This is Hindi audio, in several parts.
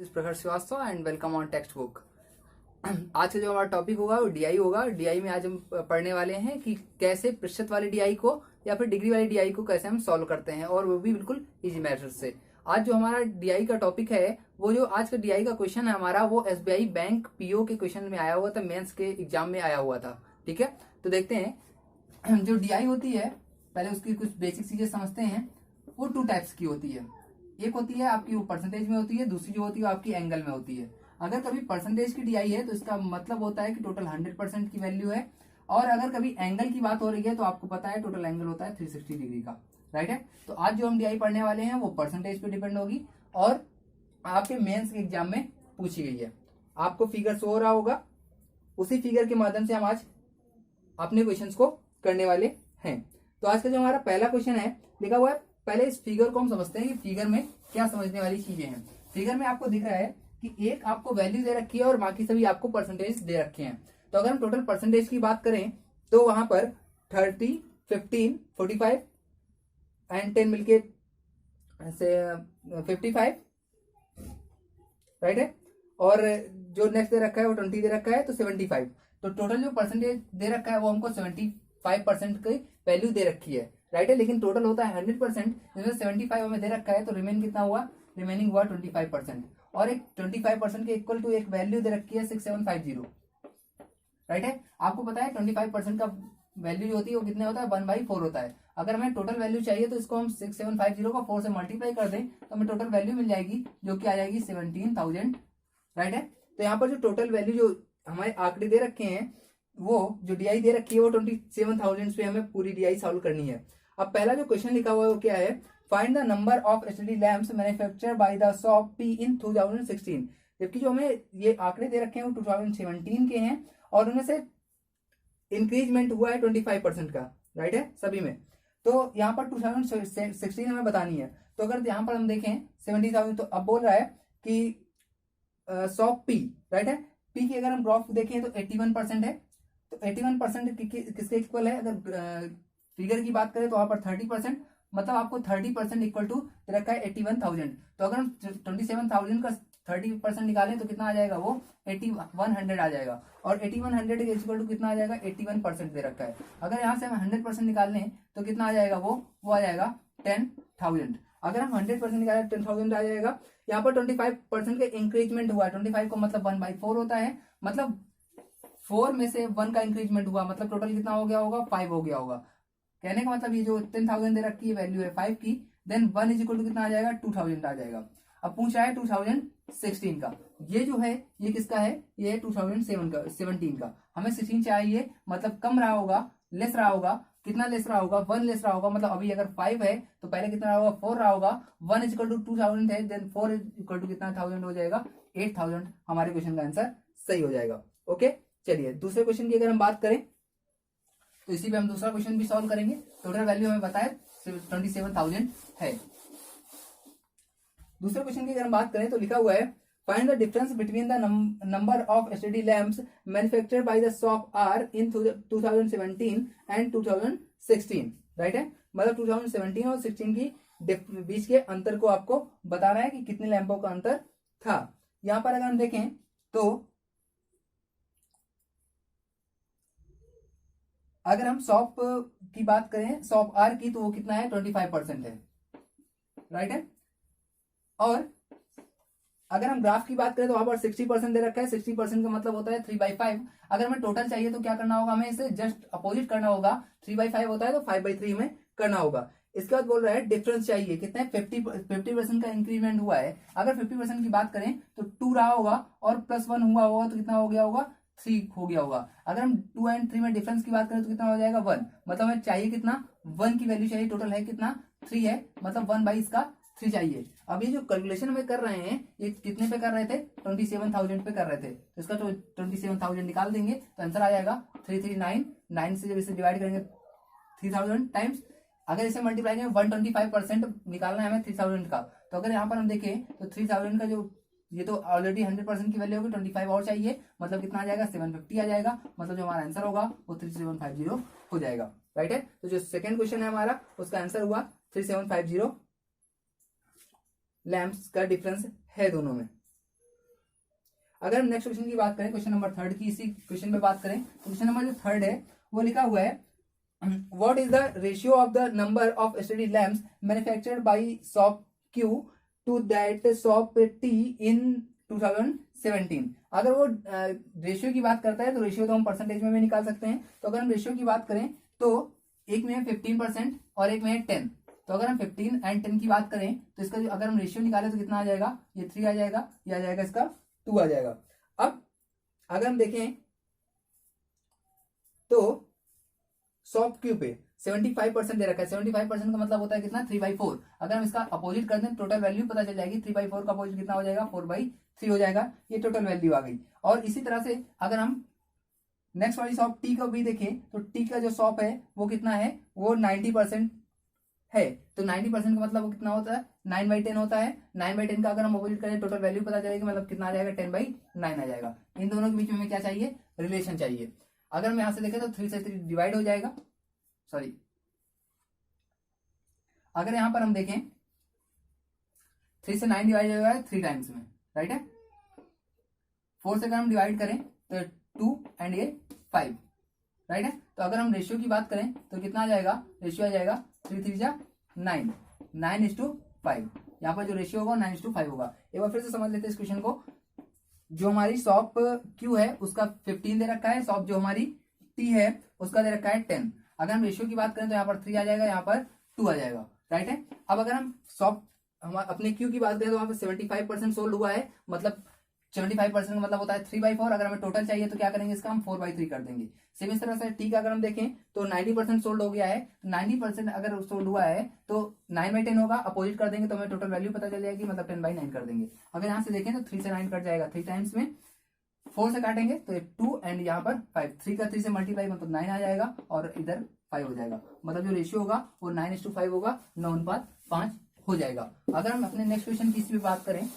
प्रखर Shrivastava and welcome on text book. आज का जो हमारा टॉपिक होगा वो डीआई होगा। डीआई में आज हम पढ़ने वाले हैं कि कैसे प्रतिशत वाले डीआई को या फिर डिग्री वाली डीआई को कैसे हम सॉल्व करते हैं, और वो भी बिल्कुल इजी मेथड से। आज जो हमारा डीआई का टॉपिक है, वो जो आज का डीआई का क्वेश्चन है हमारा, वो एसबीआई बैंक पीओ के क्वेश्चन में आया हुआ था, मेंस के एग्जाम में आया हुआ था। ठीक है, तो देखते हैं जो डीआई होती है, पहले उसकी कुछ बेसिक चीजें समझते हैं। वो टू टाइप्स की होती है। एक होती है आपकी वो परसेंटेज में होती है, दूसरी जो होती है वो आपकी एंगल में होती है। अगर कभी परसेंटेज की डीआई है तो इसका मतलब होता है कि टोटल 100% की वैल्यू है, और अगर कभी एंगल की बात हो रही है तो आपको पता है टोटल एंगल होता है 360 डिग्री का। राइट है, तो आज जो हम डीआई पढ़ने वाले हैं वो परसेंटेज पे डिपेंड होगी, और आपके मेंस के एग्जाम में पूछी गई है। आपको फिगर शो हो रहा होगा, उसी फिगर के माध्यम से हम आज अपने क्वेश्चन को करने वाले हैं। तो आज का जो हमारा पहला क्वेश्चन है लिखा हुआ है, पहले इस फिगर को हम समझते हैं कि फिगर में क्या समझने वाली चीजें हैं। फिगर में आपको दिख रहा है कि एक आपको वैल्यू दे रखी है और बाकी सभी आपको परसेंटेज दे रखे हैं। तो अगर हम टोटल परसेंटेज की बात करें तो वहां पर 30, 15, 45 एंड 10 मिलके 55, राइट है, और जो नेक्स्ट दे रखा है वो 20 दे रखा है तो 75। तो टोटल जो परसेंटेज दे रखा है वो हमको 75% की वैल्यू दे रखी है। राइट है, लेकिन टोटल होता है 100%, जिसमें 75 हमें दे रखा है, तो रिमेन कितना हुआ, रिमेनिंग हुआ 25%। और एक 25% के इक्वल टू एक वैल्यू दे रखी है 6750। राइट है, आपको पता है 25% का वैल्यू जो होती है वो कितने होता है, 1/4 होता है। अगर हमें टोटल वैल्यू चाहिए तो इसको हम 6750 को 4 से मल्टीप्लाई कर दें तो हमें टोटल वैल्यू मिल जाएगी, जो कि आ जाएगी 17,000। राइट है, तो यहाँ पर जो टोटल वैल्यू जो हमारे आंकड़े दे रखे हैं, वो जो डीआई दे रखी है वो 27,000 पे हमें पूरी डीआई सॉल्व करनी है। अब पहला जो क्वेश्चन लिखा हुआ है वो क्या है, find the number of LED lamps manufactured by the shop P in 2016। जबकि जो हमें ये आंकड़े दे रखे हैं वो 2017 के हैं, और उनमें से इंक्रीजमेंट हुआ है 25% का। राइट है, सभी में। तो यहाँ पर 2016 हमें बतानी है। तो अगर यहाँ पर हम देखें 70,000, तो अब बोल रहा है कि शॉप पी, राइट है, पी की अगर हम ग्राफ देखें तो 81% है। तो 81% किसके इक्वल है, अगर फिगर की बात करें तो वहां पर 30%, मतलब आपको 30% इक्वल टू रखा है 81,000। तो अगर हम 27,000 का 30% निकालें तो कितना आ जाएगा, वो 8100 आ जाएगा, और 8100 इक्वल टू कितना आ जाएगा, 81% दे रखा है। अगर यहाँ से हम 100% निकाल लें तो कितना आ जाएगा, वो आ जाएगा 10,000। अगर हम 100% निकालें 10,000 आ जाएगा। यहाँ पर 25% का इंक्रीजमेंट हुआ है, 25 को मतलब 1/4 होता है, मतलब 4 में से 1 का इंक्रीजमेंट हुआ, मतलब टोटल कितना हो गया होगा, 5 हो गया होगा। कहने का मतलब ये जो 10,000 दे रखी है वैल्यू है 5 की, देन 1 इज इक्वल टू कितना आ जाएगा, 2,000 आ जाएगा। अब पूछ रहा है 2016 का, ये जो है ये किसका है, ये है 2017 का। हमें 16 चाहिए, मतलब कम रहा होगा, लेस रहा होगा। कितना लेस रहा होगा, 1 लेस रहा होगा, मतलब अभी अगर 5 है तो पहले कितना रहा होगा, 4 रहा होगा। 1 इज इक्वल टू 2000 है, देन 4 इज इक्वल टू कितना 1000 हो जाएगा, 8000। हमारे क्वेश्चन का आंसर सही हो जाएगा। ओके, चलिए दूसरे क्वेश्चन की अगर हम बात करें तो इसी पे हम दूसरा क्वेश्चन भी सॉल्व करेंगे। टोटल वैल्यू हमें बताया 27,000 है। दूसरे क्वेश्चन की अगर हम बात करें तो लिखा हुआ है, find the difference between the number of LED lamps manufactured by the shop R in 2017 and 2016। Right है, मतलब 2017 और 16 की बीच के अंतर को आपको बताना है कि कितने लैंपों का अंतर था। यहां पर अगर हम देखें तो अगर हम शॉप की बात करें, शॉप आर की, तो वो कितना है, 25% है। राइट है, और अगर हम ग्राफ की बात करें तो वहां पर 60% दे रखा है। 60% का मतलब होता है 3/5। अगर हमें टोटल चाहिए तो क्या करना होगा, हमें इसे जस्ट अपोजिट करना होगा। 3/5 होता है तो 5/3 में करना होगा। इसके बाद बोल रहा है डिफरेंस चाहिए कितना, 50% का इंक्रीमेंट हुआ है। अगर 50% की बात करें तो 2 रहा होगा, और +1 हुआ होगा तो कितना हो गया होगा, 3 हो गया होगा। अगर हम 2 एंड 3 में डिफरेंस की बात करें तो कितना हो जाएगा, 1। मतलब हमें चाहिए कितना, 1 की वैल्यू चाहिए। टोटल है कितना, 3 है, मतलब 1/3 चाहिए। अब ये जो कैलकुलेशन हमें कर रहे हैं, ये कितने पे कर रहे थे, 27,000 पे कर रहे थे। तो इसका तो 27,000 निकाल देंगे तो आंसर आ जाएगा 339। से जब इसे डिवाइड करेंगे 3000 टाइम्स, अगर इसे मल्टीप्लाई करें 125% निकालना है हमें 3000 का। तो अगर यहाँ पर हम देखें तो 3000 का जो, ये तो ऑलरेडी 100% की वैल्यू होगी, 25 और चाहिए, मतलब कितना आ जाएगा, 750 आ जाएगा। मतलब जो हमारा आंसर होगा वो 3750 हो जाएगा। राइट है, तो जो सेकंड क्वेश्चन है हमारा, उसका आंसर हुआ 3750 लैंप्स का डिफरेंस है दोनों में। अगर हम नेक्स्ट क्वेश्चन की बात करें, क्वेश्चन नंबर 3 की, इसी क्वेश्चन में बात करें तो क्वेश्चन नंबर जो 3 है वो लिखा हुआ है what is the ratio of the number of STD lamps manufactured by shop Q to that shop T in 2017। अगर वो रेशियो की बात करता है तो रेशियो तो हम परसेंटेज में भी निकाल सकते हैं। तो अगर हम रेशियो की बात करें तो एक में है 15% और एक में है 10। तो अगर हम 15 एंड 10 की बात करें तो इसका अगर हम रेशियो निकालें तो कितना आ जाएगा, ये 3 आ जाएगा, ये आ जाएगा इसका 2 आ जाएगा। अब अगर हम देखें तो सॉफ्ट क्यू पे 75% दे रखा है। 75% का मतलब होता है कितना, 3/4। अगर हम इसका अपोजिट कर दें टोटल वैल्यू पता चल जाएगी। 3/4 का अपोजिट कितना हो जाएगा, 4/3 हो जाएगा। ये टोटल वैल्यू आ गई। और इसी तरह से अगर हम नेक्स्ट वाली शॉप टी का भी देखें तो टी का जो शॉप है वो कितना है, वो 90% है। तो 90% का मतलब वो कितना होता है, 9/10 होता है। 9/10 का अगर हम अपोजिट करें टोटल वैल्यू पता चलेगी, मतलब कितना आ जाएगा, 10/9 आ जाएगा। इन दोनों के बीच में क्या चाहिए, रिलेशन चाहिए। अगर हम यहां से देखें तो 3 से 3 डिवाइड हो जाएगा, सॉरी अगर यहां पर हम देखें 3 से 9 डिवाइड हो जाएगा 3 टाइम्स में, राइट है। 4 से अगर हम डिवाइड करें तो 2 एंड ये 5, राइट है। तो अगर हम रेशियो की बात करें तो कितना आ जाएगा, रेशियो आ जाएगा 3 3 जा 9, 9:5। यहाँ पर जो रेशियो होगा 9:5 होगा। एक बार फिर से समझ लेते हैं इस क्वेश्चन को। जो हमारी शॉप क्यू है उसका 15 दे रखा है, शॉप जो हमारी टी है उसका दे रखा है 10। अगर हम रेशियो की बात करें तो यहाँ पर 3 आ जाएगा, यहाँ पर 2 आ जाएगा, राइट है। अब अगर हम शॉप हम अपने क्यू की बात करें तो वहां पर 75% सोल्ड हुआ है, मतलब 75% का मतलब होता है 3/4। अगर हमें टोटल चाहिए तो क्या करेंगे, इसका हम 4/3 कर देंगे। सेम इस तरह से टी का अगर हम देखें तो 90% सोल्ड हो गया है। 90% अगर सोल्ड हुआ है तो 9/10 होगा, अपोजिट कर देंगे तो हमें टोटल वैल्यू पता चल जाएगी, मतलब 10/9 कर देंगे। अगर यहाँ से देखें तो 3 से 9 कट जाएगा, 3 टाइम्स में 4 से काटेंगे तो 2 एंड यहाँ पर 5। 3 का 3 से मल्टीप्लाई मतलब 9 आ जाएगा और इधर 5 हो जाएगा। मतलब जो रेशियो होगा वो 9:5 होगा, 9:5 हो जाएगा। अगर हम अपने नेक्स्ट क्वेश्चन की इसमें बात करें,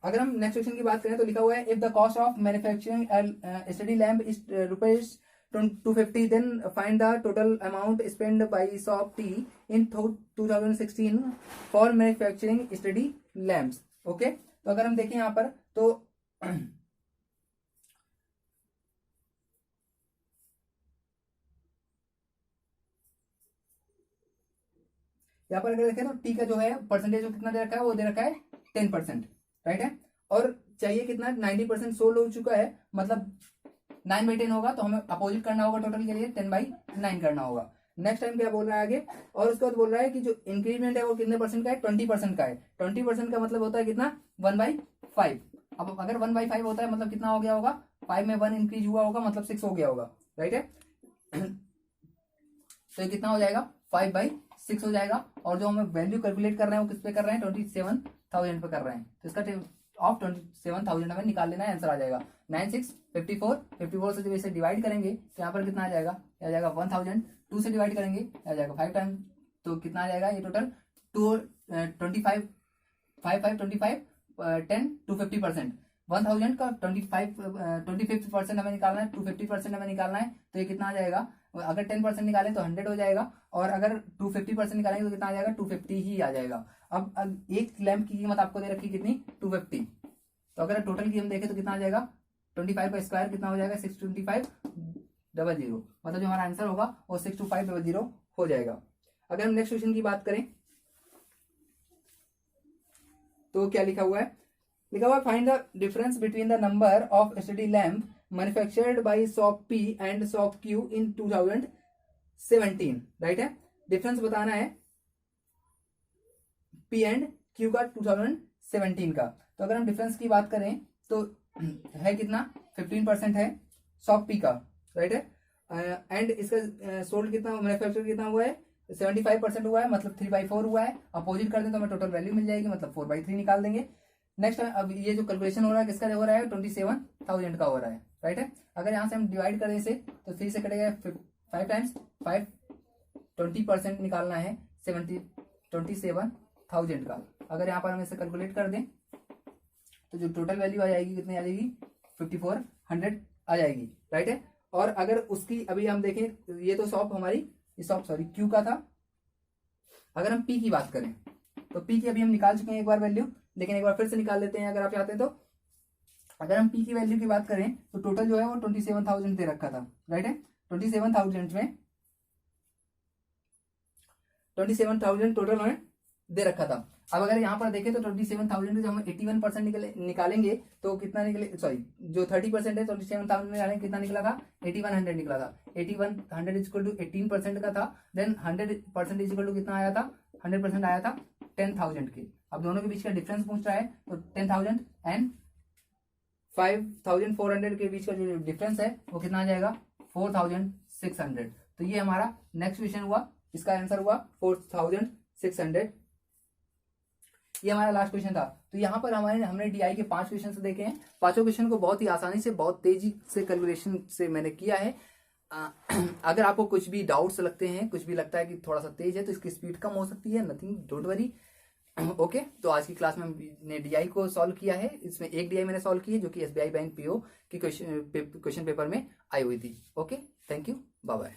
अगर हम नेक्स्ट क्वेश्चन की बात करें तो लिखा हुआ है if the cost of manufacturing LCD lamp is ₹250 then find the total amount spend by shop T in 2016 for manufacturing LCD lamps. Okay, तो अगर हम देखें यहाँ पर तो यहाँ पर अगर देखें तो टी का जो है परसेंटेज जो कितना दे रखा है, वो दे रखा है 10%, राइट है। और चाहिए कितना, 90% सोल्ड हो चुका है, मतलब 9/10 होगा, तो हमें अपोजिट करना होगा टोटल के लिए 10/9 करना होगा। नेक्स्ट टाइम क्या बोल रहा है आगे, और उसके बाद बोल रहा है कि जो इंक्रीमेंट है वो कितने परसेंट का है, 20% का है। 20% का मतलब होता है कितना, 1/5। अब अगर 1/5 होता है मतलब कितना हो गया होगा, 5 में 1 इंक्रीज हुआ होगा, मतलब 6 हो गया होगा, राइट है। तो ये कितना हो जाएगा, 5/6 हो जाएगा। और जो हमें वैल्यू कैलकुलेट कर रहे हैं वो किस पे कर रहे हैं, 27,000 पे कर रहे हैं। तो इसका ऑफ 27,000 हमें निकाल लेना है, आंसर आ जाएगा 9 6 54। 54 से जब इसे डिवाइड करेंगे तो यहाँ पर कितना आ जाएगा, आ जाएगा 1000। 2 से डिवाइड करेंगे आ जाएगा 5 टाइम, तो कितना आ जाएगा ये टोटल 25 5 5 25 10 250%। 1000 का 25% हमें निकालना है, 250% हमें निकालना है, तो ये कितना आ जाएगा, अगर 10% निकालें तो 100 हो जाएगा, और अगर 250% निकालेंगे तो कितना आ जाएगा, 250 ही आ जाएगा। अब एक लैंप की कीमत आपको दे रखी कितनी, 250। तो अगर टोटल की हम देखें तो कितना आ जाएगा, 25 का स्क्वायर कितना हो जाएगा, 625,000। मतलब जो हमारा आंसर होगा वो 625,000 हो जाएगा। अगर हम नेक्स्ट क्वेश्चन की बात करें तो क्या लिखा हुआ है, लिखा हुआ है find the difference between the number of LCD lamp manufactured by shop P and shop Q in 2017, right है। डिफरेंस बताना है पी एंड क्यू का 2017 का। तो अगर हम डिफरेंस की बात करें तो है कितना, 15% है शॉप पी का, राइट है। एंड इसका सोल्ड कितना, मैन्युफैक्चर कितना हुआ है, 75% हुआ है, मतलब 3/4 हुआ है। अपोजिट कर दें तो हमें टोटल वैल्यू मिल जाएगी, मतलब 4/3 निकाल देंगे। नेक्स्ट अब ये जो कैलकुलेशन हो रहा है किसका हो रहा है, 27,000 का हो रहा है, राइट है। अगर यहाँ से हम डिवाइड करें इसे तो 3 से कटेगा 5 टाइम्स 5, 20% निकालना है 27,000 का। अगर यहाँ पर हम इसे कैलकुलेट कर दें तो जो टोटल वैल्यू आ जाएगी कितनी आ जाएगी, 5400 आ जाएगी, राइट है। और अगर उसकी अभी हम देखें, ये तो शॉप हमारी, ये शॉप सॉरी क्यू का था। अगर हम पी की बात करें तो पी की अभी हम निकाल चुके हैं एक बार वैल्यू, लेकिन एक बार फिर से निकाल लेते हैं अगर आप चाहते हैं तो। अगर हम पी की वैल्यू की बात करें तो टोटल जो है वो 27,000 दे रखा था, राइट है। 27,000 टोटल हमें दे रखा था। अब अगर यहाँ पर देखें तो 27,000 जो हम 81% निकालेंगे तो कितना निकले, सॉरी जो 30% है 27,000 में कितना निकला था, 8100 निकला था। 8100 इक्वल टू 18% का था, देन 100% इक्वल टू कितना आया था, 100% आया था 10,000 के। अब दोनों के बीच का डिफरेंस पूछ रहा है, तो 10,000 एंड 5,400 के बीच का जो डिफरेंस है वो कितना आ जाएगा, 4,600। तो ये हमारा नेक्स्ट क्वेश्चन हुआ, इसका आंसर हुआ 4,600। ये हमारा लास्ट क्वेश्चन था। तो यहाँ पर हमने डीआई के 5 क्वेश्चन देखे हैं। पांचों क्वेश्चन को बहुत ही आसानी से, बहुत तेजी से कैलकुलेशन से मैंने किया है। अगर आपको कुछ भी डाउट्स लगते हैं, कुछ भी लगता है कि थोड़ा सा तेज है, तो इसकी स्पीड कम हो सकती है, नथिंग, डोंट वरी। ओके, तो आज की क्लास में हमने डीआई को सॉल्व किया है। इसमें एक डीआई मैंने सॉल्व की है जो कि एसबीआई बैंक पीओ की क्वेश्चन पेपर में आई हुई थी। Okay, thank you, bye bye.